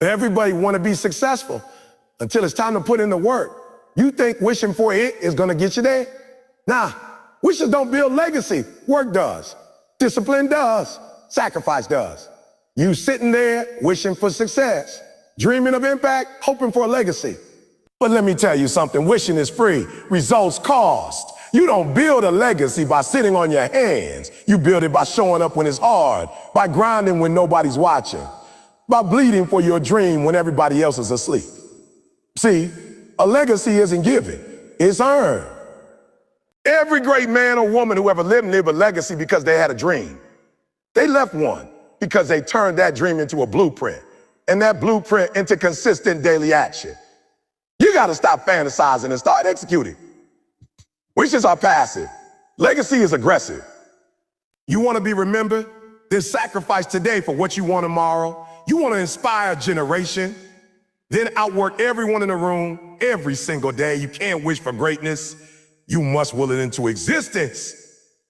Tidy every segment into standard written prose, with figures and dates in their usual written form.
Everybody want to be successful until it's time to put in the work. You think wishing for it is going to get you there? Nah, wishes don't build legacy. Work does. Discipline does. Sacrifice does. You sitting there wishing for success, dreaming of impact, hoping for a legacy. But let me tell you something, wishing is free. Results cost. You don't build a legacy by sitting on your hands. You build it by showing up when it's hard, by grinding when nobody's watching, by bleeding for your dream when everybody else is asleep. See, a legacy isn't given, it's earned. Every great man or woman who ever lived a legacy because they had a dream. They left one because they turned that dream into a blueprint, and that blueprint into consistent daily action. You gotta stop fantasizing and start executing. Wishes are passive. Legacy is aggressive. You wanna be remembered? Then sacrifice today for what you want tomorrow. You wanna inspire a generation? Then outwork everyone in the room every single day. You can't wish for greatness. You must will it into existence.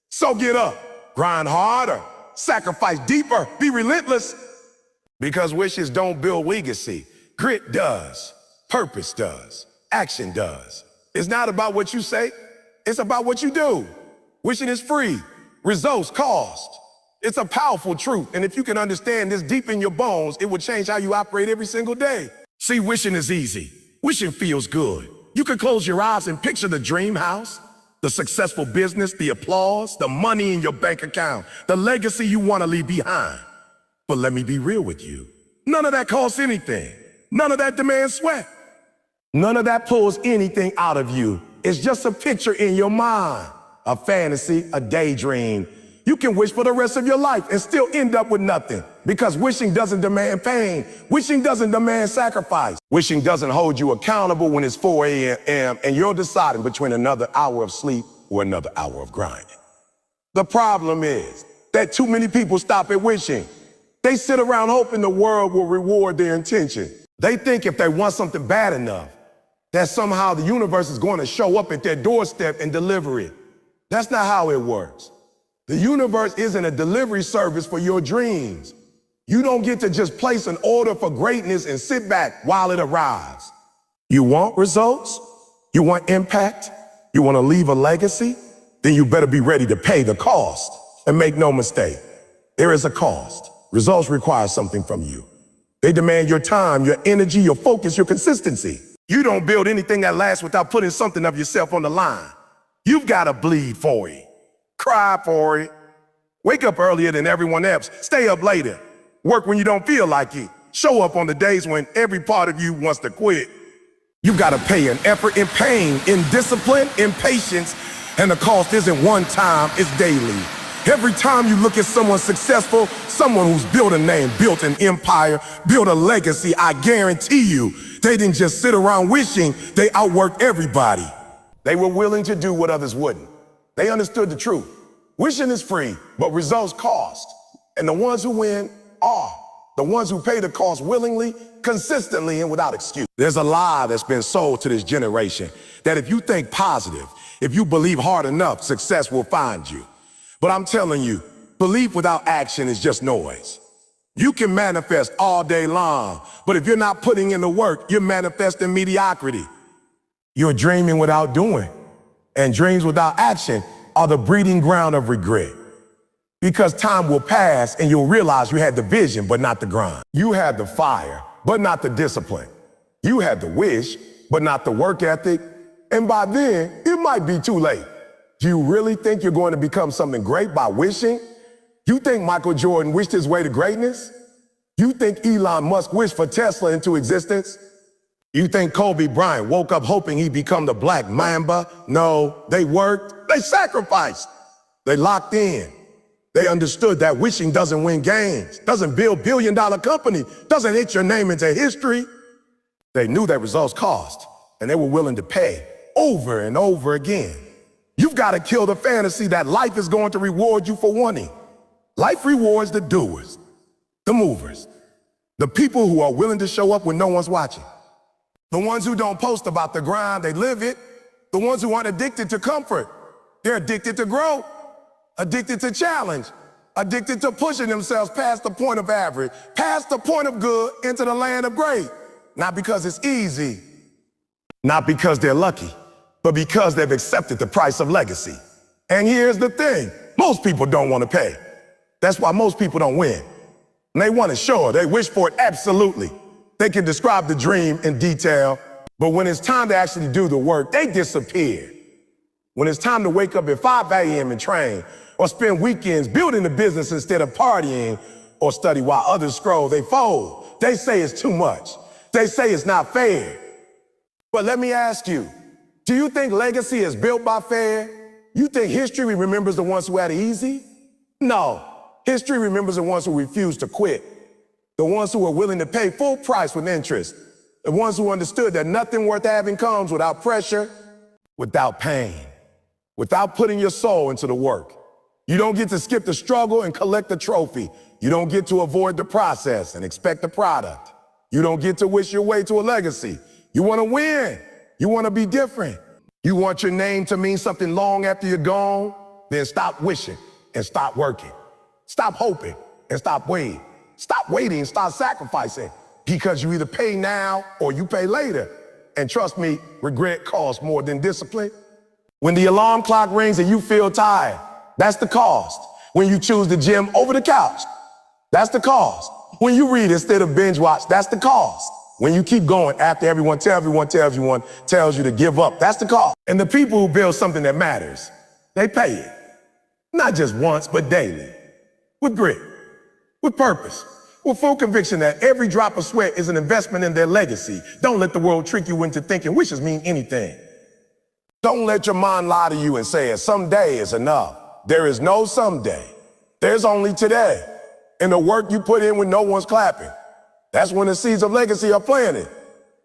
So get up, grind harder, sacrifice deeper, be relentless. Because wishes don't build legacy. Grit does, purpose does, action does. It's not about what you say, it's about what you do. Wishing is free, results cost. It's a powerful truth, and if you can understand this deep in your bones, it will change how you operate every single day. See, wishing is easy. Wishing feels good. You can close your eyes and picture the dream house, the successful business, the applause, the money in your bank account, the legacy you want to leave behind. But let me be real with you. None of that costs anything. None of that demands sweat. None of that pulls anything out of you. It's just a picture in your mind, a fantasy, a daydream. You can wish for the rest of your life and still end up with nothing because wishing doesn't demand pain. Wishing doesn't demand sacrifice. Wishing doesn't hold you accountable when it's 4 a.m. and you're deciding between another hour of sleep or another hour of grinding. The problem is that too many people stop at wishing. They sit around hoping the world will reward their intention. They think if they want something bad enough, that somehow the universe is going to show up at their doorstep and deliver it. That's not how it works. The universe isn't a delivery service for your dreams. You don't get to just place an order for greatness and sit back while it arrives. You want results? You want impact? You want to leave a legacy? Then you better be ready to pay the cost. And make no mistake, there is a cost. Results require something from you. They demand your time, your energy, your focus, your consistency. You don't build anything that lasts without putting something of yourself on the line. You've got to bleed for it. Cry for it. Wake up earlier than everyone else. Stay up later. Work when you don't feel like it. Show up on the days when every part of you wants to quit. You gotta pay in effort, in pain, in discipline, in patience, and the cost isn't one time, it's daily. Every time you look at someone successful, someone who's built a name, built an empire, built a legacy, I guarantee you, they didn't just sit around wishing, they outworked everybody. They were willing to do what others wouldn't. They understood the truth. Wishing is free, but results cost. And the ones who win are the ones who pay the cost willingly, consistently, and without excuse. There's a lie that's been sold to this generation that if you think positive, if you believe hard enough, success will find you. But I'm telling you, belief without action is just noise. You can manifest all day long, but if you're not putting in the work, you're manifesting mediocrity. You're dreaming without doing, and dreams without action are the breeding ground of regret. Because time will pass and you'll realize you had the vision, but not the grind. You had the fire, but not the discipline. You had the wish, but not the work ethic. And by then, it might be too late. Do you really think you're going to become something great by wishing? You think Michael Jordan wished his way to greatness? You think Elon Musk wished for Tesla into existence? You think Kobe Bryant woke up hoping he'd become the Black Mamba? No, they worked, they sacrificed, they locked in. They understood that wishing doesn't win games, doesn't build billion-dollar company, doesn't hit your name into history. They knew that results cost, and they were willing to pay over and over again. You've got to kill the fantasy that life is going to reward you for wanting. Life rewards the doers, the movers, the people who are willing to show up when no one's watching. The ones who don't post about the grind, they live it. The ones who aren't addicted to comfort, they're addicted to growth, addicted to challenge, addicted to pushing themselves past the point of average, past the point of good into the land of great. Not because it's easy, not because they're lucky, but because they've accepted the price of legacy. And here's the thing, most people don't want to pay. That's why most people don't win. And they want it sure, they wish for it absolutely. They can describe the dream in detail, but when it's time to actually do the work, they disappear. When it's time to wake up at 5 a.m. and train, or spend weekends building the business instead of partying, or study while others scroll, they fold. They say it's too much. They say it's not fair. But let me ask you, do you think legacy is built by fair? You think history remembers the ones who had it easy? No, history remembers the ones who refused to quit, the ones who were willing to pay full price with interest, the ones who understood that nothing worth having comes without pressure, without pain, without putting your soul into the work. You don't get to skip the struggle and collect the trophy. You don't get to avoid the process and expect the product. You don't get to wish your way to a legacy. You want to win. You want to be different. You want your name to mean something long after you're gone? Then stop wishing and stop working. Stop hoping and stop waiting. Stop waiting and start sacrificing, because you either pay now or you pay later. And trust me, regret costs more than discipline. When the alarm clock rings and you feel tired, that's the cost. When you choose the gym over the couch, that's the cost. When you read instead of binge watch, that's the cost. When you keep going after everyone tells you to give up, that's the cost. And the people who build something that matters, they pay it. Not just once, but daily. With grit, with purpose, with full conviction that every drop of sweat is an investment in their legacy. Don't let the world trick you into thinking wishes mean anything. Don't let your mind lie to you and say someday is enough. There is no someday. There's only today. And the work you put in when no one's clapping, that's when the seeds of legacy are planted.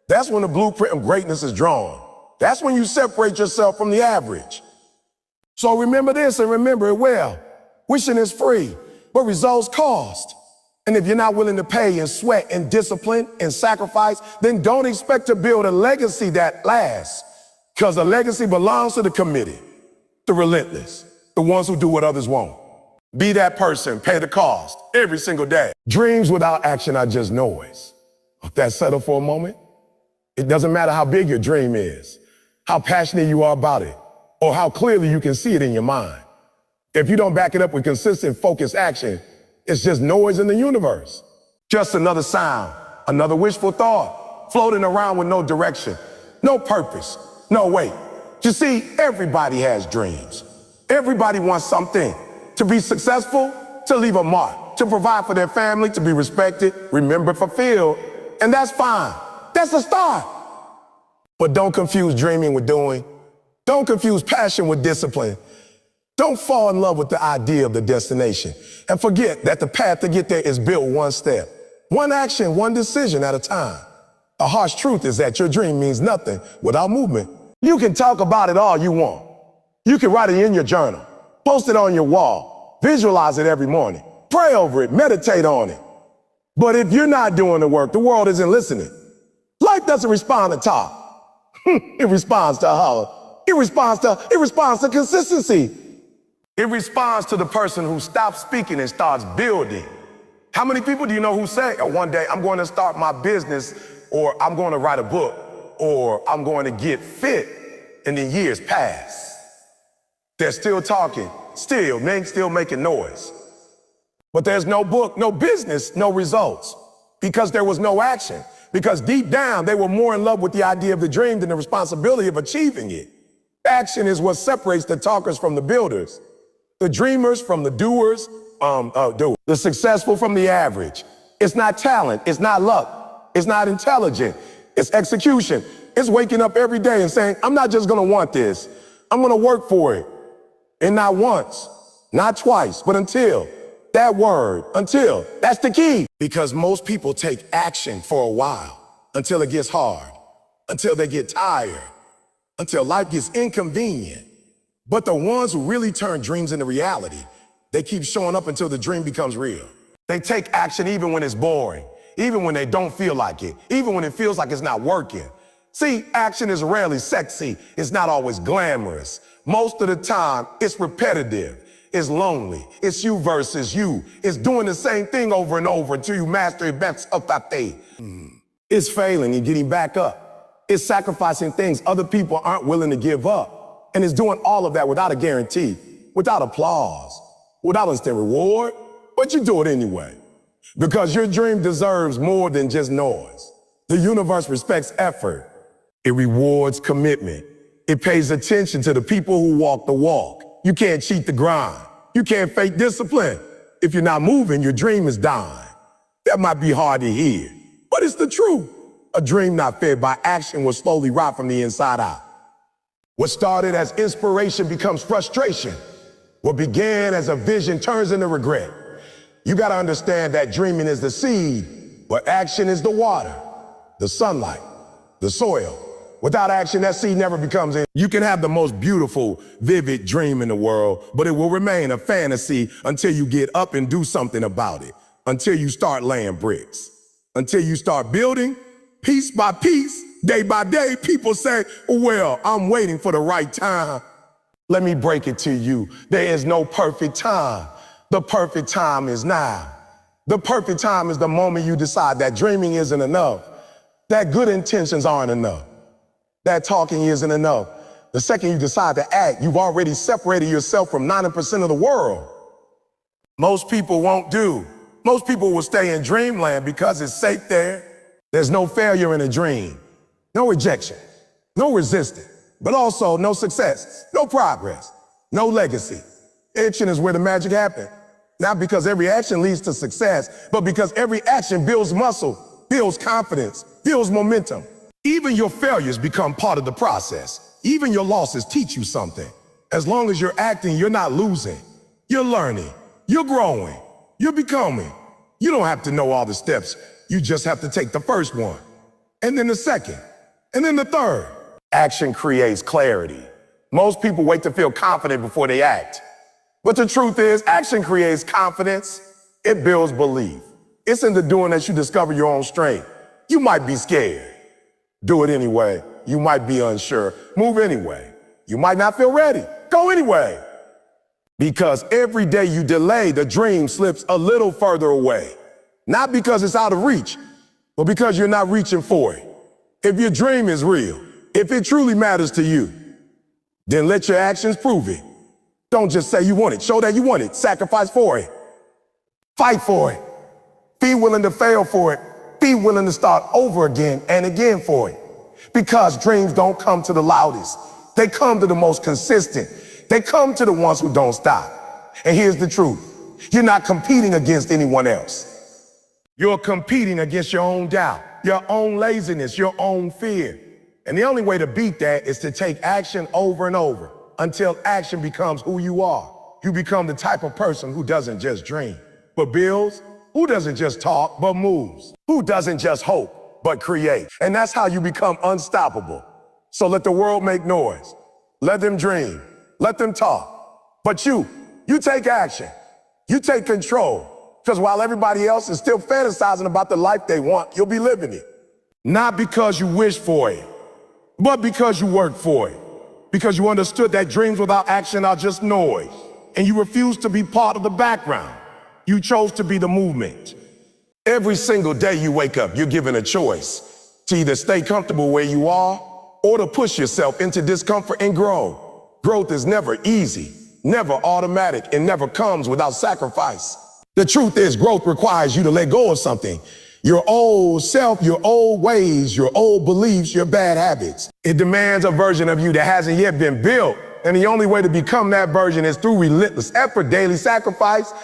That's when the blueprint of greatness is drawn. That's when you separate yourself from the average. So remember this and remember it well. Wishing is free, but results cost. And if you're not willing to pay in sweat and discipline and sacrifice, then don't expect to build a legacy that lasts. Because a legacy belongs to the committed, the relentless, the ones who do what others won't. Be that person, pay the cost every single day. Dreams without action are just noise. Let that settle for a moment. It doesn't matter how big your dream is, how passionate you are about it, or how clearly you can see it in your mind. If you don't back it up with consistent, focused action, it's just noise in the universe. Just another sound, another wishful thought, floating around with no direction, no purpose, no weight. You see, everybody has dreams. Everybody wants something. To be successful, to leave a mark, to provide for their family, to be respected, remembered, fulfilled. And that's fine. That's a start. But don't confuse dreaming with doing. Don't confuse passion with discipline. Don't fall in love with the idea of the destination. And forget that the path to get there is built one step, one action, one decision at a time. The harsh truth is that your dream means nothing without movement. You can talk about it all you want. You can write it in your journal. Post it on your wall, visualize it every morning, pray over it, meditate on it. But if you're not doing the work, the world isn't listening. Life doesn't respond to talk. It responds to holler. It responds to consistency. It responds to the person who stops speaking and starts building. How many people do you know who say, one day I'm going to start my business, or I'm going to write a book, or I'm going to get fit, and then years pass. They're still talking, still making noise. But there's no book, no business, no results, because there was no action. Because deep down, they were more in love with the idea of the dream than the responsibility of achieving it. Action is what separates the talkers from the builders, the dreamers from the doers, the successful from the average. It's not talent, it's not luck, it's not intelligence, it's execution. It's waking up every day and saying, I'm not just gonna want this, I'm gonna work for it. And not once, not twice, but until. That word, until, that's the key. Because most people take action for a while, until it gets hard, until they get tired, until life gets inconvenient. But the ones who really turn dreams into reality, they keep showing up until the dream becomes real. They take action even when it's boring, even when they don't feel like it, even when it feels like it's not working. See, action is rarely sexy. It's not always glamorous. Most of the time, it's repetitive. It's lonely. It's you versus you. It's doing the same thing over and over until you master it back up that day. It's failing and getting back up. It's sacrificing things other people aren't willing to give up. And it's doing all of that without a guarantee, without applause, without instant reward, but you do it anyway. Because your dream deserves more than just noise. The universe respects effort. It rewards commitment. It pays attention to the people who walk the walk. You can't cheat the grind. You can't fake discipline. If you're not moving, your dream is dying. That might be hard to hear, but it's the truth. A dream not fed by action will slowly rot from the inside out. What started as inspiration becomes frustration. What began as a vision turns into regret. You gotta understand that dreaming is the seed, but action is the water, the sunlight, the soil. Without action, that seed never becomes in. You can have the most beautiful, vivid dream in the world, but it will remain a fantasy until you get up and do something about it, until you start laying bricks, until you start building, piece by piece, day by day. People say, well, I'm waiting for the right time. Let me break it to you. There is no perfect time. The perfect time is now. The perfect time is the moment you decide that dreaming isn't enough, that good intentions aren't enough, that talking isn't enough. The second you decide to act, you've already separated yourself from 90% of the world. Most people won't do. Most people will stay in dreamland because it's safe there. There's no failure in a dream, no rejection, no resistance, but also no success, no progress, no legacy. Action is where the magic happens. Not because every action leads to success, but because every action builds muscle, builds confidence, builds momentum. Even your failures become part of the process. Even your losses teach you something. As long as you're acting, you're not losing. You're learning. You're growing. You're becoming. You don't have to know all the steps. You just have to take the first one, and then the second, and then the third. Action creates clarity. Most people wait to feel confident before they act. But the truth is, action creates confidence. It builds belief. It's in the doing that you discover your own strength. You might be scared. Do it anyway. You might be unsure. Move anyway. You might not feel ready. Go anyway. Because every day you delay, the dream slips a little further away. Not because it's out of reach, but because you're not reaching for it. If your dream is real, if it truly matters to you, then let your actions prove it. Don't just say you want it. Show that you want it. Sacrifice for it. Fight for it. Be willing to fail for it. Be willing to start over again and again for it. Because dreams don't come to the loudest. They come to the most consistent. They come to the ones who don't stop. And here's the truth. You're not competing against anyone else. You're competing against your own doubt, your own laziness, your own fear. And the only way to beat that is to take action over and over until action becomes who you are. You become the type of person who doesn't just dream, but builds, who doesn't just talk, but moves, who doesn't just hope, but create. And that's how you become unstoppable. So let the world make noise. Let them dream. Let them talk. But you take action. You take control. Because while everybody else is still fantasizing about the life they want, you'll be living it. Not because you wish for it, but because you worked for it. Because you understood that dreams without action are just noise. And you refused to be part of the background. You chose to be the movement. Every single day you wake up, you're given a choice to either stay comfortable where you are or to push yourself into discomfort and grow. Growth is never easy, never automatic, and never comes without sacrifice. The truth is, growth requires you to let go of something. Your old self, your old ways, your old beliefs, your bad habits. It demands a version of you that hasn't yet been built. And the only way to become that version is through relentless effort, daily sacrifice,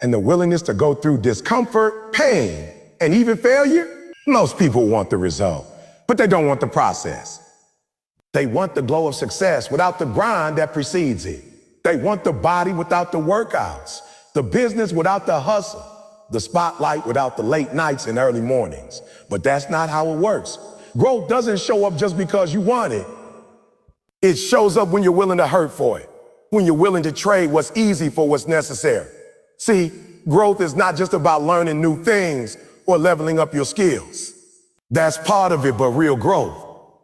and the willingness to go through discomfort, pain, and even failure. Most people want the result, but they don't want the process. They want the glow of success without the grind that precedes it. They want the body without the workouts, the business without the hustle, the spotlight without the late nights and early mornings. But that's not how it works. Growth doesn't show up just because you want it. It shows up when you're willing to hurt for it, when you're willing to trade what's easy for what's necessary. See, growth is not just about learning new things or leveling up your skills. That's part of it, but real growth,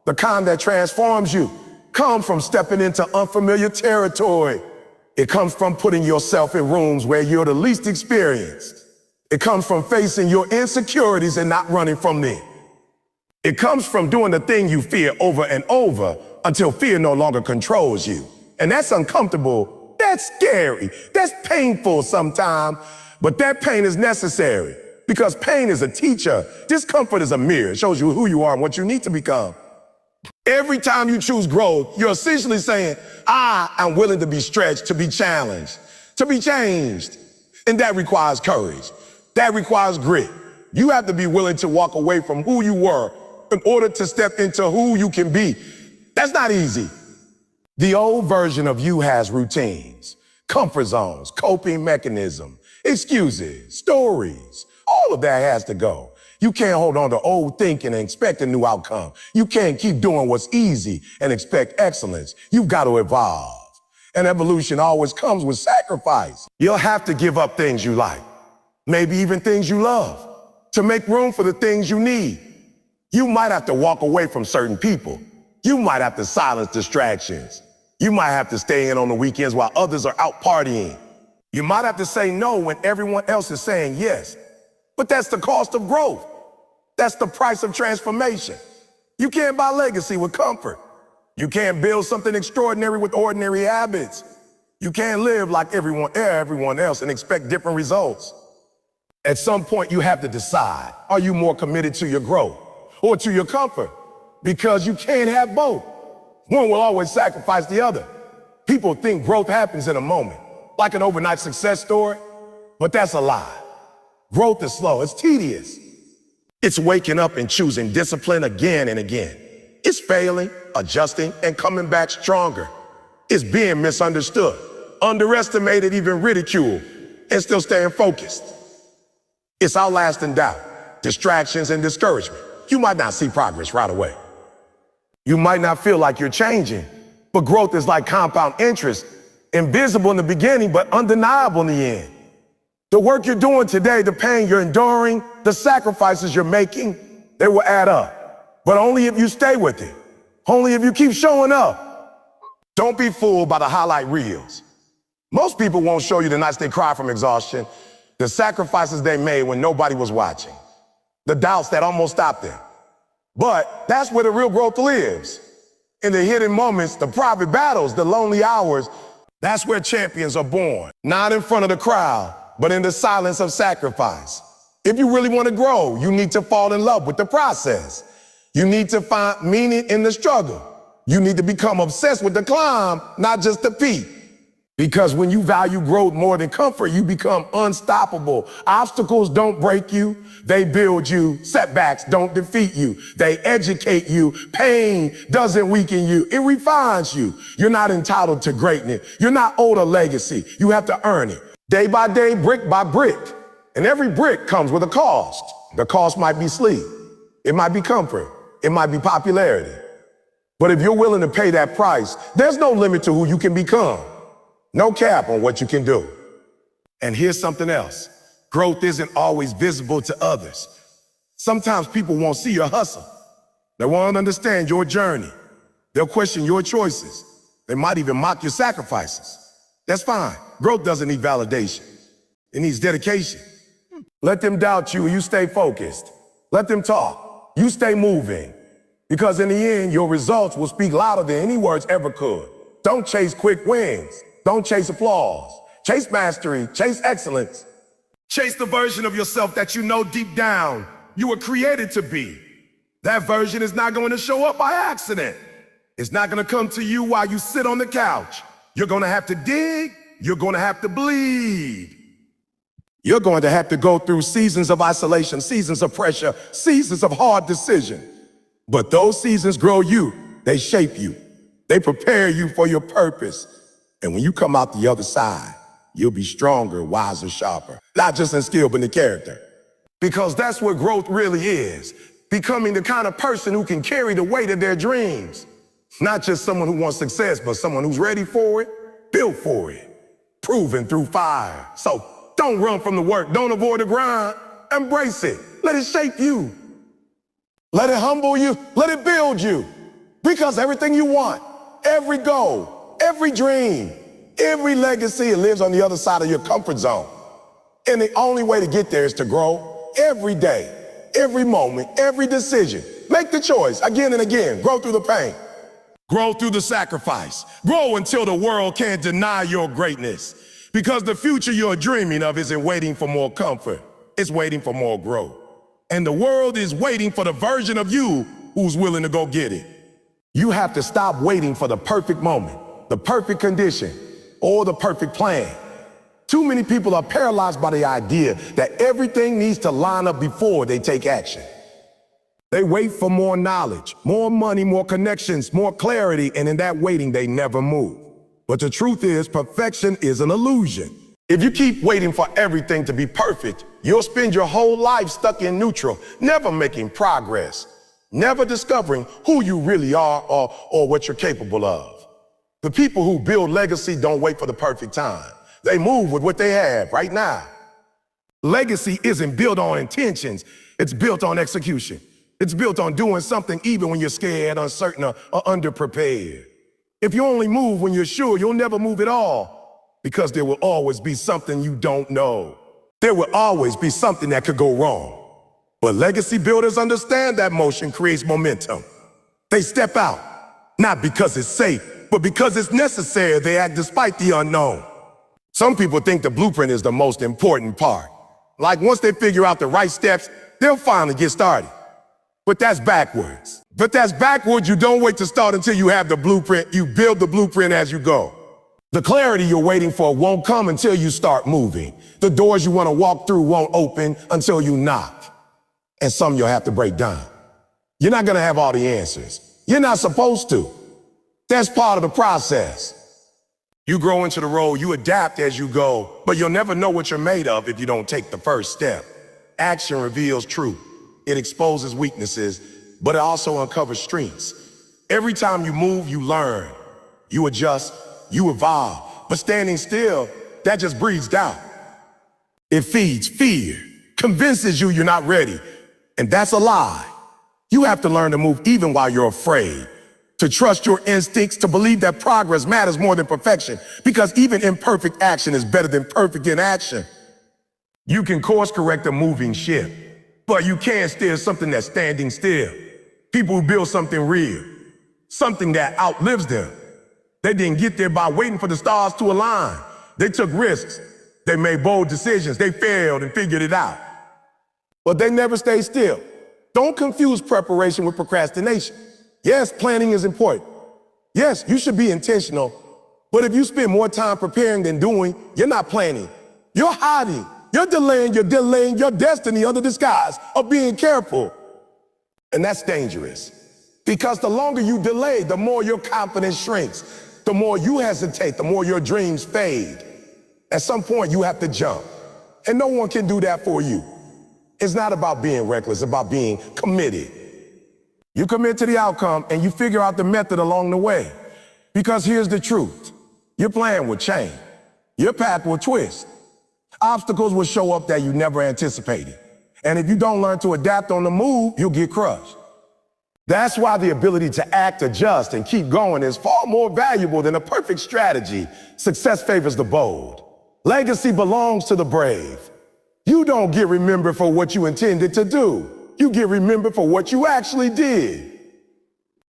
the kind that transforms you, comes from stepping into unfamiliar territory. It comes from putting yourself in rooms where you're the least experienced. It comes from facing your insecurities and not running from them. It comes from doing the thing you fear over and over until fear no longer controls you. And that's uncomfortable. That's scary. That's painful sometimes. But that pain is necessary because pain is a teacher. Discomfort is a mirror. It shows you who you are and what you need to become. Every time you choose growth, you're essentially saying, I am willing to be stretched, to be challenged, to be changed. And that requires courage. That requires grit. You have to be willing to walk away from who you were in order to step into who you can be. That's not easy. The old version of you has routines, comfort zones, coping mechanisms, excuses, stories. All of that has to go. You can't hold on to old thinking and expect a new outcome. You can't keep doing what's easy and expect excellence. You've got to evolve. And evolution always comes with sacrifice. You'll have to give up things you like, maybe even things you love, to make room for the things you need. You might have to walk away from certain people. You might have to silence distractions. You might have to stay in on the weekends while others are out partying. You might have to say no when everyone else is saying yes. But that's the cost of growth. That's the price of transformation. You can't buy legacy with comfort. You can't build something extraordinary with ordinary habits. You can't live like everyone else and expect different results. At some point, you have to decide, are you more committed to your growth or to your comfort? Because you can't have both. One will always sacrifice the other. People think growth happens in a moment, like an overnight success story, but that's a lie. Growth is slow, it's tedious. It's waking up and choosing discipline again and again. It's failing, adjusting, and coming back stronger. It's being misunderstood, underestimated, even ridiculed, and still staying focused. It's outlasting doubt, distractions, and discouragement. You might not see progress right away. You might not feel like you're changing, but growth is like compound interest, invisible in the beginning, but undeniable in the end. The work you're doing today, the pain you're enduring, the sacrifices you're making, they will add up. But only if you stay with it. Only if you keep showing up. Don't be fooled by the highlight reels. Most people won't show you the nights they cry from exhaustion, the sacrifices they made when nobody was watching, the doubts that almost stopped them. But that's where the real growth lives. In the hidden moments, the private battles, the lonely hours, that's where champions are born. Not in front of the crowd, but in the silence of sacrifice. If you really want to grow, you need to fall in love with the process. You need to find meaning in the struggle. You need to become obsessed with the climb, not just the peak. Because when you value growth more than comfort, you become unstoppable. Obstacles don't break you, they build you. Setbacks don't defeat you, they educate you. Pain doesn't weaken you, it refines you. You're not entitled to greatness. You're not owed a legacy. You have to earn it. Day by day, brick by brick. And every brick comes with a cost. The cost might be sleep. It might be comfort. It might be popularity. But if you're willing to pay that price, there's no limit to who you can become. No cap on what you can do. And here's something else. Growth isn't always visible to others. Sometimes people won't see your hustle. They won't understand your journey. They'll question your choices. They might even mock your sacrifices. That's fine. Growth doesn't need validation. It needs dedication. Let them doubt you and you stay focused. Let them talk. You stay moving. Because in the end, your results will speak louder than any words ever could. Don't chase quick wins. Don't chase applause. Chase mastery. Chase excellence. Chase the version of yourself that you know deep down you were created to be. That version is not going to show up by accident. It's not going to come to you while you sit on the couch. You're going to have to dig. You're going to have to bleed. You're going to have to go through seasons of isolation, seasons of pressure, seasons of hard decision. But those seasons grow you. They shape you. They prepare you for your purpose. And when you come out the other side, you'll be stronger, wiser, sharper. Not just in skill, but in character. Because that's what growth really is. Becoming the kind of person who can carry the weight of their dreams. Not just someone who wants success, but someone who's ready for it, built for it, proven through fire. So don't run from the work. Don't avoid the grind. Embrace it. Let it shape you. Let it humble you. Let it build you. Because everything you want, every goal, every dream, Every legacy lives on the other side of your comfort zone. And the only way to get there is to grow every day, every moment, every decision. Make the choice again and again. Grow through the pain. Grow through the sacrifice. Grow until the world can't deny your greatness. Because the future you're dreaming of isn't waiting for more comfort. It's waiting for more growth. And the world is waiting for the version of you who's willing to go get it. You have to stop waiting for the perfect moment, the perfect condition, or the perfect plan. Too many people are paralyzed by the idea that everything needs to line up before they take action. They wait for more knowledge, more money, more connections, more clarity, and in that waiting, they never move. But the truth is, perfection is an illusion. If you keep waiting for everything to be perfect, you'll spend your whole life stuck in neutral, never making progress, never discovering who you really are or what you're capable of. The people who build legacy don't wait for the perfect time. They move with what they have right now. Legacy isn't built on intentions. It's built on execution. It's built on doing something even when you're scared, uncertain, or underprepared. If you only move when you're sure, you'll never move at all, because there will always be something you don't know. There will always be something that could go wrong. But legacy builders understand that motion creates momentum. They step out, not because it's safe, but because it's necessary. They act despite the unknown. Some people think the blueprint is the most important part. Like once they figure out the right steps, they'll finally get started. But that's backwards. You don't wait to start until you have the blueprint. You build the blueprint as you go. The clarity you're waiting for won't come until you start moving. The doors you want to walk through won't open until you knock. And some you'll have to break down. You're not going to have all the answers. You're not supposed to. That's part of the process. You grow into the role, you adapt as you go, but you'll never know what you're made of if you don't take the first step. Action reveals truth. It exposes weaknesses, but it also uncovers strengths. Every time you move, you learn. You adjust, you evolve. But standing still, that just breeds doubt. It feeds fear, convinces you you're not ready. And that's a lie. You have to learn to move even while you're afraid. To trust your instincts, to believe that progress matters more than perfection, because even imperfect action is better than perfect inaction. You can course correct a moving ship, but you can't steer something that's standing still. People who build something real, something that outlives them. They didn't get there by waiting for the stars to align. They took risks. They made bold decisions. They failed and figured it out. But they never stayed still. Don't confuse preparation with procrastination. Yes, planning is important. Yes, you should be intentional. But if you spend more time preparing than doing, you're not planning. You're hiding. You're delaying your destiny under the disguise of being careful. And that's dangerous. Because the longer you delay, the more your confidence shrinks. The more you hesitate, the more your dreams fade. At some point, you have to jump. And no one can do that for you. It's not about being reckless, it's about being committed. You commit to the outcome and you figure out the method along the way. Because here's the truth. Your plan will change. Your path will twist. Obstacles will show up that you never anticipated. And if you don't learn to adapt on the move, you'll get crushed. That's why the ability to act, adjust, and keep going is far more valuable than a perfect strategy. Success favors the bold. Legacy belongs to the brave. You don't get remembered for what you intended to do. You get remembered for what you actually did.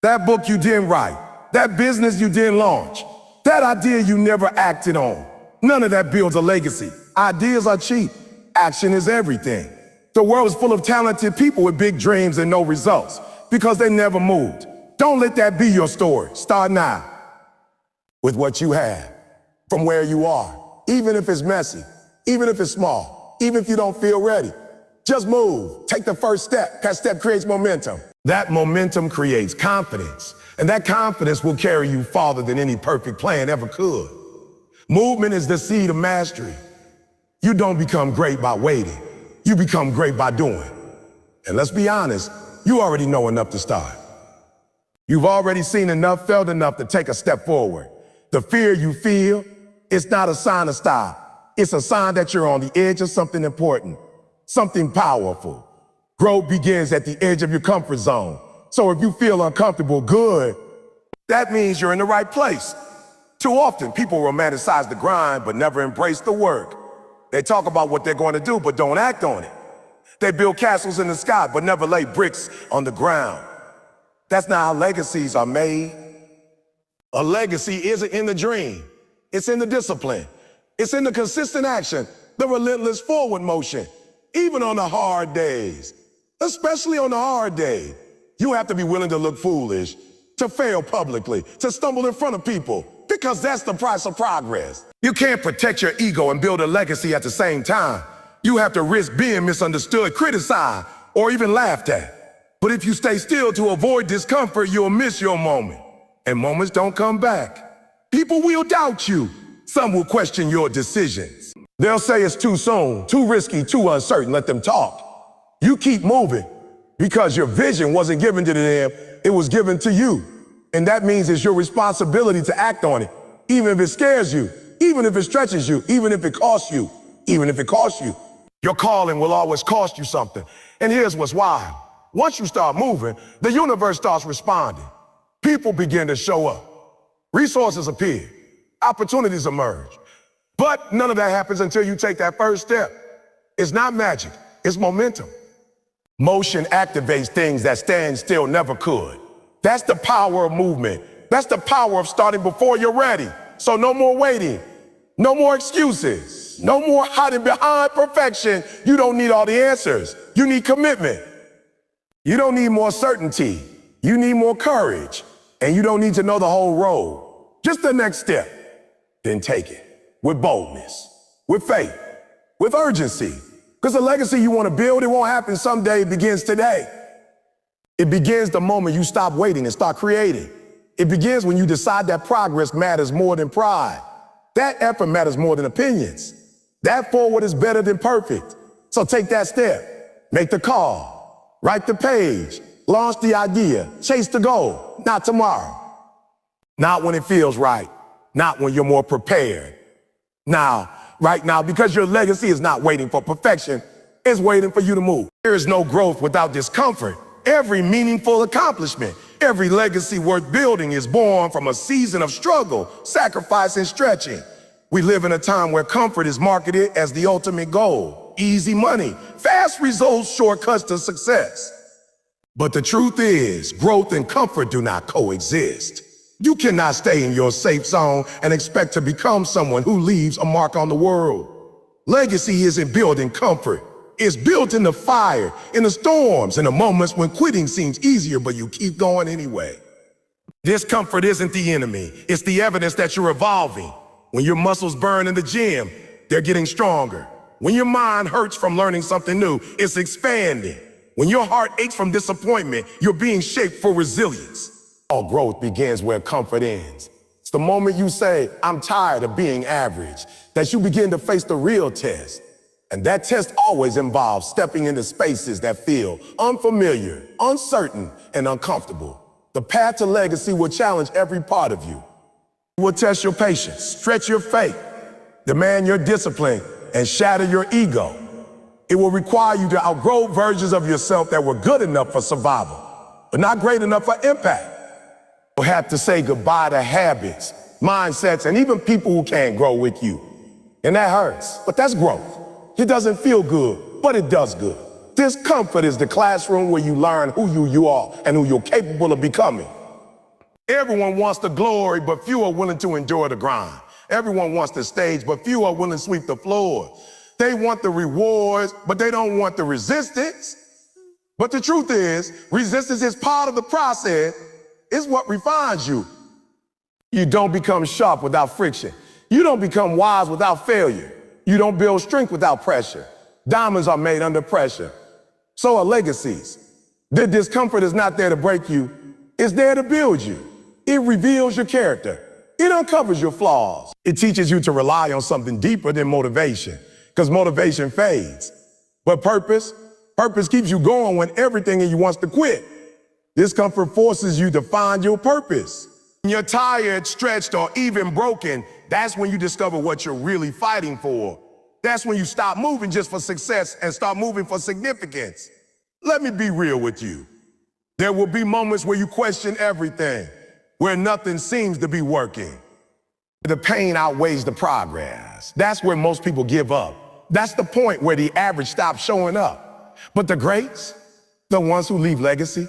That book you didn't write, that business you didn't launch, that idea you never acted on. None of that builds a legacy. Ideas are cheap. Action is everything. The world is full of talented people with big dreams and no results because they never moved. Don't let that be your story. Start now with what you have, from where you are, even if it's messy, even if it's small, even if you don't feel ready. Just move. Take the first step. That step creates momentum. That momentum creates confidence. And that confidence will carry you farther than any perfect plan ever could. Movement is the seed of mastery. You don't become great by waiting. You become great by doing. And let's be honest, you already know enough to start. You've already seen enough, felt enough to take a step forward. The fear you feel, it's not a sign to stop. It's a sign that you're on the edge of something important. Something powerful. Growth begins at the edge of your comfort zone. So if you feel uncomfortable, good, that means you're in the right place. Too often, people romanticize the grind but never embrace the work. They talk about what they're going to do but don't act on it. They build castles in the sky but never lay bricks on the ground. That's not how legacies are made. A legacy isn't in the dream. It's in the discipline. It's in the consistent action, the relentless forward motion, even on the hard days. Especially on the hard day, you have to be willing to look foolish, to fail publicly, to stumble in front of people, because that's the price of progress. You can't protect your ego and build a legacy at the same time. You have to risk being misunderstood, criticized, or even laughed at. But if you stay still to avoid discomfort, you'll miss your moment. And moments don't come back. People will doubt you. Some will question your decisions. They'll say it's too soon, too risky, too uncertain. Let them talk. You keep moving because your vision wasn't given to them, it was given to you. And that means it's your responsibility to act on it, even if it scares you, even if it stretches you, even if it costs you, even if it costs you. Your calling will always cost you something. And here's what's wild. Once you start moving, the universe starts responding. People begin to show up. Resources appear. Opportunities emerge. But none of that happens until you take that first step. It's not magic, it's momentum. Motion activates things that stand still never could. That's the power of movement. That's the power of starting before you're ready. So no more waiting, no more excuses, no more hiding behind perfection. You don't need all the answers. You need commitment. You don't need more certainty. You need more courage. And you don't need to know the whole road. Just the next step. Then take it with boldness, with faith, with urgency. Because the legacy you want to build, it won't happen someday, it begins today. It begins the moment you stop waiting and start creating. It begins when you decide that progress matters more than pride. That effort matters more than opinions. That forward is better than perfect. So take that step, make the call, write the page, launch the idea, chase the goal, not tomorrow. Not when it feels right, not when you're more prepared. Now, right now, because your legacy is not waiting for perfection, it's waiting for you to move. There is no growth without discomfort. Every meaningful accomplishment, every legacy worth building is born from a season of struggle, sacrifice, and stretching. We live in a time where comfort is marketed as the ultimate goal. Easy money, fast results, shortcuts to success. But the truth is, growth and comfort do not coexist. You cannot stay in your safe zone and expect to become someone who leaves a mark on the world. Legacy isn't built in comfort. It's built in the fire, in the storms, in the moments when quitting seems easier, but you keep going anyway. Discomfort isn't the enemy. It's the evidence that you're evolving. When your muscles burn in the gym, they're getting stronger. When your mind hurts from learning something new, it's expanding. When your heart aches from disappointment, you're being shaped for resilience. All growth begins where comfort ends. It's the moment you say, I'm tired of being average, that you begin to face the real test. And that test always involves stepping into spaces that feel unfamiliar, uncertain, and uncomfortable. The path to legacy will challenge every part of you. It will test your patience, stretch your faith, demand your discipline, and shatter your ego. It will require you to outgrow versions of yourself that were good enough for survival, but not great enough for impact. You'll have to say goodbye to habits, mindsets, and even people who can't grow with you. And that hurts, but that's growth. It doesn't feel good, but it does good. Discomfort is the classroom where you learn who you are and who you're capable of becoming. Everyone wants the glory, but few are willing to endure the grind. Everyone wants the stage, but few are willing to sweep the floor. They want the rewards, but they don't want the resistance. But the truth is, resistance is part of the process. It's what refines you. You don't become sharp without friction. You don't become wise without failure. You don't build strength without pressure. Diamonds are made under pressure. So are legacies. The discomfort is not there to break you. It's there to build you. It reveals your character. It uncovers your flaws. It teaches you to rely on something deeper than motivation, because motivation fades. But purpose keeps you going when everything in you wants to quit. Discomfort forces you to find your purpose. When you're tired, stretched, or even broken, that's when you discover what you're really fighting for. That's when you stop moving just for success and start moving for significance. Let me be real with you. There will be moments where you question everything, where nothing seems to be working. The pain outweighs the progress. That's where most people give up. That's the point where the average stops showing up. But the greats, the ones who leave legacy,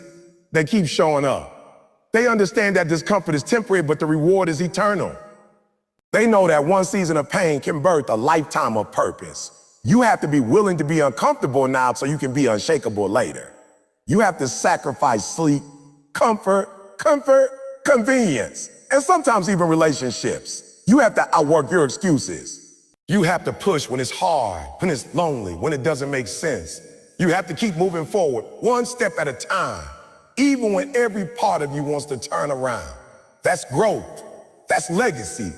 they keep showing up. They understand that discomfort is temporary, but the reward is eternal. They know that one season of pain can birth a lifetime of purpose. You have to be willing to be uncomfortable now so you can be unshakable later. You have to sacrifice sleep, comfort, convenience, and sometimes even relationships. You have to outwork your excuses. You have to push when it's hard, when it's lonely, when it doesn't make sense. You have to keep moving forward, one step at a time, even when every part of you wants to turn around. That's growth. That's legacy.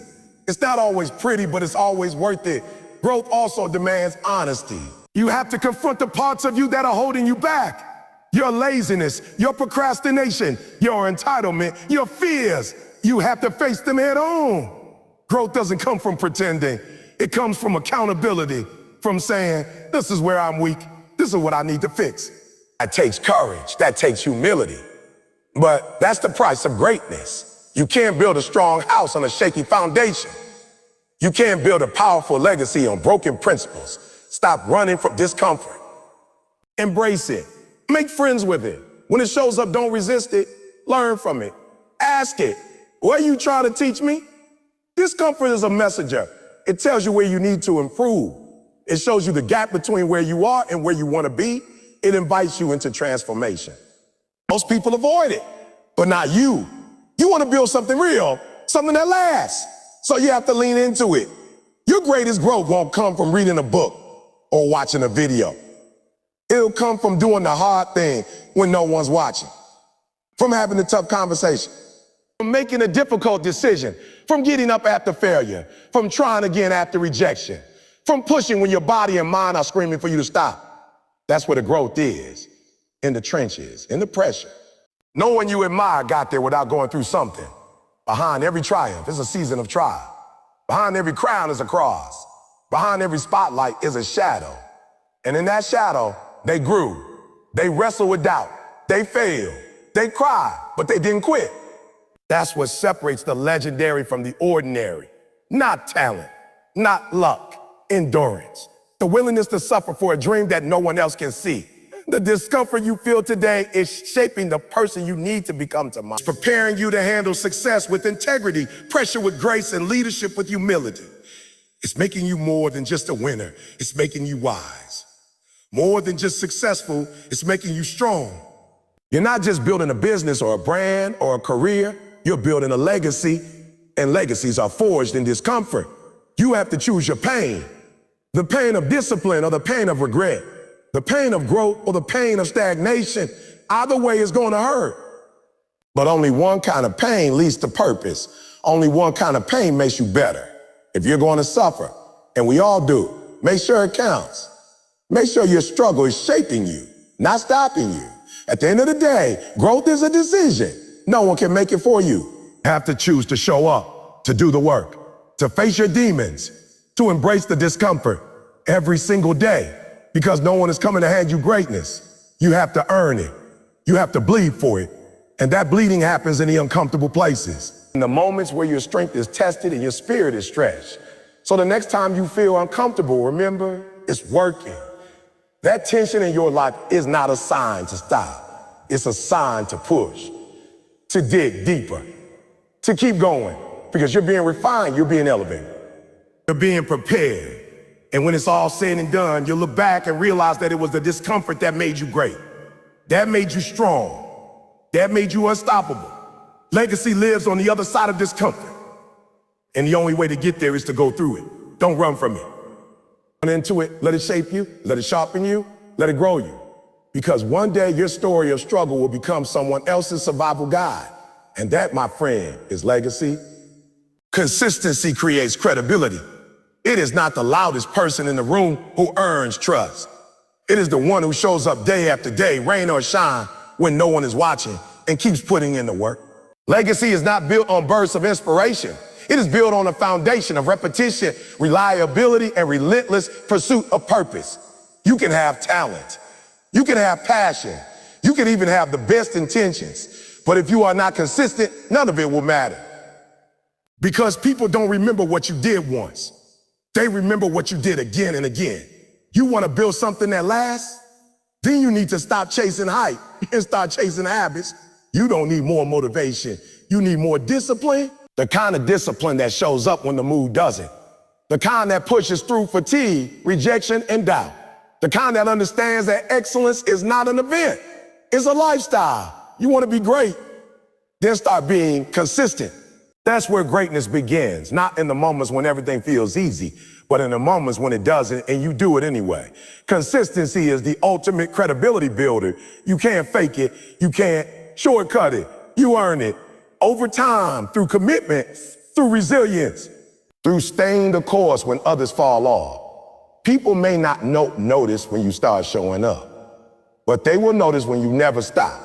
It's not always pretty, but it's always worth it. Growth also demands honesty. You have to confront the parts of you that are holding you back. Your laziness, your procrastination, your entitlement, your fears. You have to face them head on. Growth doesn't come from pretending. It comes from accountability, from saying, this is where I'm weak. This is what I need to fix. That takes courage. That takes humility. But that's the price of greatness. You can't build a strong house on a shaky foundation. You can't build a powerful legacy on broken principles. Stop running from discomfort. Embrace it. Make friends with it. When it shows up, don't resist it. Learn from it. Ask it, what are you trying to teach me? Discomfort is a messenger. It tells you where you need to improve. It shows you the gap between where you are and where you want to be. It invites you into transformation. Most people avoid it, but not you. You want to build something real, something that lasts. So you have to lean into it. Your greatest growth won't come from reading a book or watching a video. It'll come from doing the hard thing when no one's watching, from having a tough conversation, from making a difficult decision, from getting up after failure, from trying again after rejection, from pushing when your body and mind are screaming for you to stop. That's where the growth is, in the trenches, in the pressure. No one you admire got there without going through something. Behind every triumph is a season of trial. Behind every crown is a cross. Behind every spotlight is a shadow. And in that shadow, they grew. They wrestled with doubt. They failed. They cried, but they didn't quit. That's what separates the legendary from the ordinary. Not talent, not luck, endurance. The willingness to suffer for a dream that no one else can see. The discomfort you feel today is shaping the person you need to become tomorrow. It's preparing you to handle success with integrity, pressure with grace, and leadership with humility. It's making you more than just a winner. It's making you wise. More than just successful, it's making you strong. You're not just building a business or a brand or a career. You're building a legacy, and legacies are forged in discomfort. You have to choose your pain. The pain of discipline or the pain of regret. The pain of growth or the pain of stagnation. Either way is going to hurt. But only one kind of pain leads to purpose. Only one kind of pain makes you better. If you're going to suffer, and we all do, make sure it counts. Make sure your struggle is shaping you, not stopping you. At the end of the day, growth is a decision. No one can make it for you. You have to choose to show up, to do the work, to face your demons, to embrace the discomfort every single day. Because no one is coming to hand you greatness. You have to earn it. You have to bleed for it. And that bleeding happens in the uncomfortable places. In the moments where your strength is tested and your spirit is stretched. So the next time you feel uncomfortable, remember, it's working. That tension in your life is not a sign to stop. It's a sign to push, to dig deeper, to keep going. Because you're being refined, you're being elevated. You're being prepared. And when it's all said and done, you'll look back and realize that it was the discomfort that made you great. That made you strong. That made you unstoppable. Legacy lives on the other side of discomfort. And the only way to get there is to go through it. Don't run from it. Run into it, let it shape you, let it sharpen you, let it grow you. Because one day your story of struggle will become someone else's survival guide. And that, my friend, is legacy. Consistency creates credibility. It is not the loudest person in the room who earns trust. It is the one who shows up day after day, rain or shine, when no one is watching and keeps putting in the work. Legacy is not built on bursts of inspiration. It is built on a foundation of repetition, reliability, and relentless pursuit of purpose. You can have talent. You can have passion. You can even have the best intentions. But if you are not consistent, none of it will matter. Because people don't remember what you did once. They remember what you did again and again. You want to build something that lasts? Then you need to stop chasing hype and start chasing habits. You don't need more motivation. You need more discipline. The kind of discipline that shows up when the mood doesn't. The kind that pushes through fatigue, rejection, and doubt. The kind that understands that excellence is not an event. It's a lifestyle. You want to be great? Then start being consistent. That's where greatness begins, not in the moments when everything feels easy, but in the moments when it doesn't and you do it anyway. Consistency is the ultimate credibility builder. You can't fake it. You can't shortcut it. You earn it over time through commitment, through resilience, through staying the course when others fall off. People may not notice when you start showing up, but they will notice when you never stop.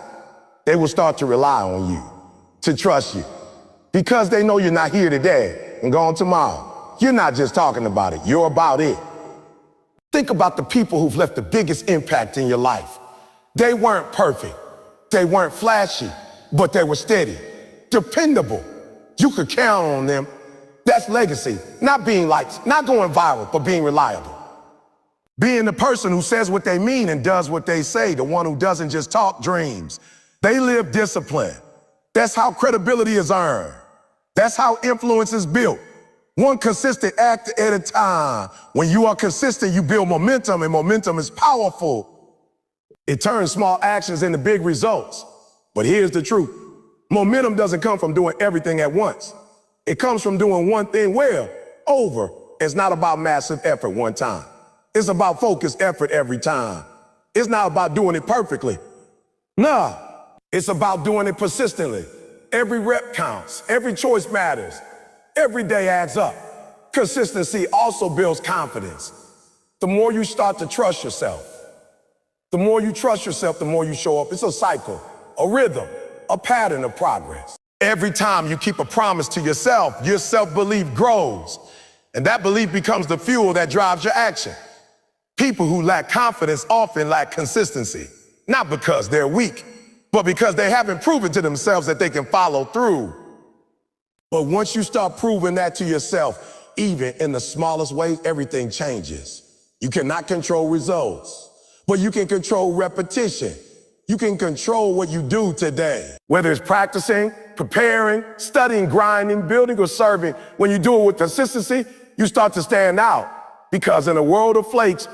They will start to rely on you, to trust you, because they know you're not here today and gone tomorrow. You're not just talking about it, you're about it. Think about the people who've left the biggest impact in your life. They weren't perfect, they weren't flashy, but they were steady, dependable. You could count on them. That's legacy, not being liked, not going viral, but being reliable. Being the person who says what they mean and does what they say, the one who doesn't just talk dreams. They live discipline. That's how credibility is earned. That's how influence is built. One consistent act at a time. When you are consistent, you build momentum, and momentum is powerful. It turns small actions into big results. But here's the truth. Momentum doesn't come from doing everything at once. It comes from doing one thing well, over. It's not about massive effort one time. It's about focused effort every time. It's not about doing it perfectly. Nah, it's about doing it persistently. Every rep counts, every choice matters, every day adds up. Consistency also builds confidence. The more you start to trust yourself, the more you trust yourself, the more you show up. It's a cycle, a rhythm, a pattern of progress. Every time you keep a promise to yourself, your self-belief grows, and that belief becomes the fuel that drives your action. People who lack confidence often lack consistency, not because they're weak, but because they haven't proven to themselves that they can follow through. But once you start proving that to yourself, even in the smallest ways, everything changes. You cannot control results, but you can control repetition. You can control what you do today. Whether it's practicing, preparing, studying, grinding, building, or serving, when you do it with consistency, you start to stand out. Because in a world of fakes,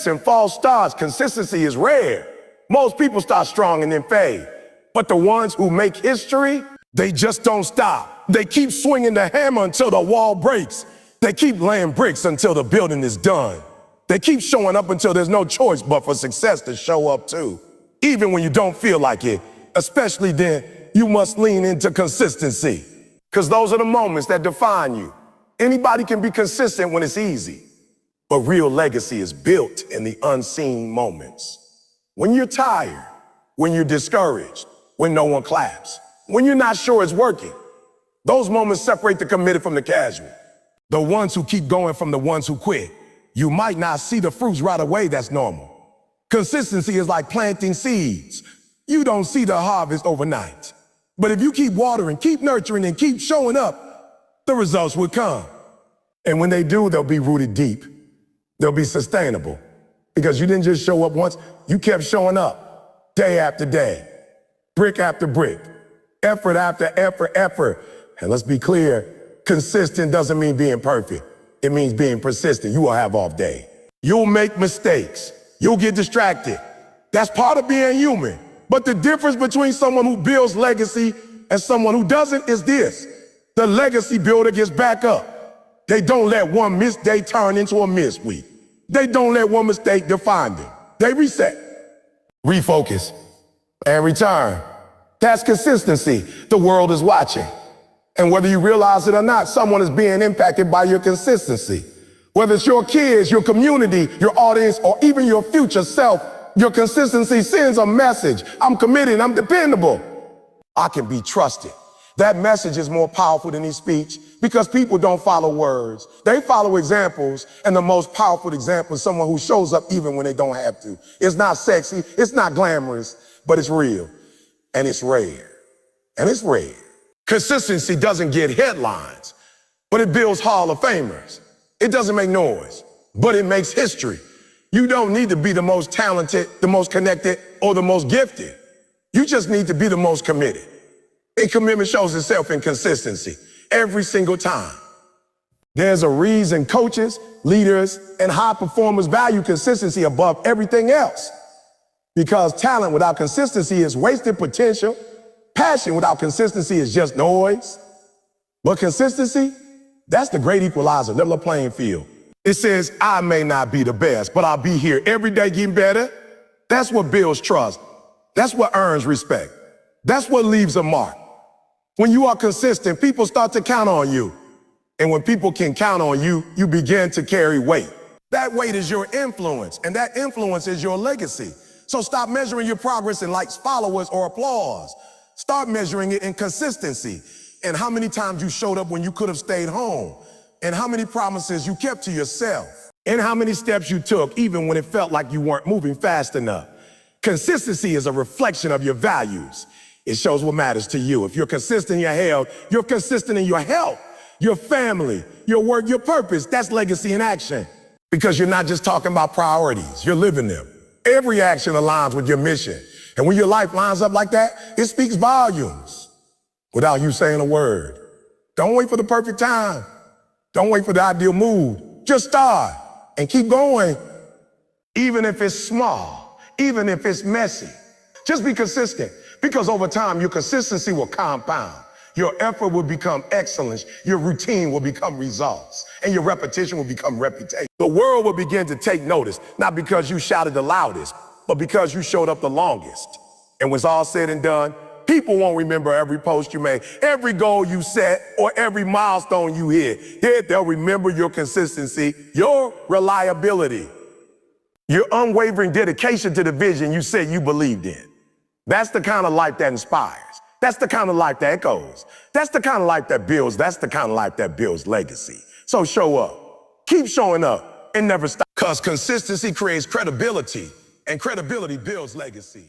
and false starts, consistency is rare. Most people start strong and then fade. But the ones who make history, they just don't stop. They keep swinging the hammer until the wall breaks. They keep laying bricks until the building is done. They keep showing up until there's no choice but for success to show up too. Even when you don't feel like it, especially then, you must lean into consistency. Because those are the moments that define you. Anybody can be consistent when it's easy. But real legacy is built in the unseen moments. When you're tired, when you're discouraged, when no one claps, when you're not sure it's working. Those moments separate the committed from the casual. The ones who keep going from the ones who quit. You might not see the fruits right away, that's normal. Consistency is like planting seeds. You don't see the harvest overnight. But if you keep watering, keep nurturing, and keep showing up, the results will come. And when they do, they'll be rooted deep. They'll be sustainable. Because you didn't just show up once, you kept showing up day after day, brick after brick, effort after effort. And let's be clear, consistent doesn't mean being perfect. It means being persistent. You will have off day. You'll make mistakes. You'll get distracted. That's part of being human. But the difference between someone who builds legacy and someone who doesn't is this. The legacy builder gets back up. They don't let one misday turn into a misweek. They don't let one mistake define them. They reset, refocus, and return. That's consistency. The world is watching. And whether you realize it or not, someone is being impacted by your consistency. Whether it's your kids, your community, your audience, or even your future self, your consistency sends a message. I'm committed, I'm dependable. I can be trusted. That message is more powerful than any speech because people don't follow words. They follow examples, and the most powerful example is someone who shows up even when they don't have to. It's not sexy, it's not glamorous, but it's real, and it's rare, and it's rare. Consistency doesn't get headlines, but it builds Hall of Famers. It doesn't make noise, but it makes history. You don't need to be the most talented, the most connected, or the most gifted. You just need to be the most committed. And commitment shows itself in consistency every single time. There's a reason coaches, leaders, and high performers value consistency above everything else. Because talent without consistency is wasted potential. Passion without consistency is just noise. But consistency, that's the great equalizer, level playing field. It says, I may not be the best, but I'll be here every day getting better. That's what builds trust. That's what earns respect. That's what leaves a mark. When you are consistent, people start to count on you. And when people can count on you, you begin to carry weight. That weight is your influence, and that influence is your legacy. So stop measuring your progress in likes, followers, or applause. Start measuring it in consistency and how many times you showed up when you could have stayed home, and how many promises you kept to yourself, and how many steps you took even when it felt like you weren't moving fast enough. Consistency is a reflection of your values. It shows what matters to you. If you're consistent in your health, you're consistent in your health, your family, your work, your purpose. That's legacy in action. Because you're not just talking about priorities, you're living them. Every action aligns with your mission. And when your life lines up like that, it speaks volumes without you saying a word. Don't wait for the perfect time. Don't wait for the ideal mood. Just start and keep going. Even if it's small, even if it's messy, just be consistent, because over time your consistency will compound. Your effort will become excellence, your routine will become results, and your repetition will become reputation. The world will begin to take notice, not because you shouted the loudest, but because you showed up the longest. And when it's all said and done, people won't remember every post you made, every goal you set, or every milestone you hit. They'll remember your consistency, your reliability, your unwavering dedication to the vision you said you believed in. That's the kind of life that inspires. That's the kind of life that echoes. That's the kind of life that builds. That's the kind of life that builds legacy. So show up, keep showing up, and never stop. Because consistency creates credibility, and credibility builds legacy.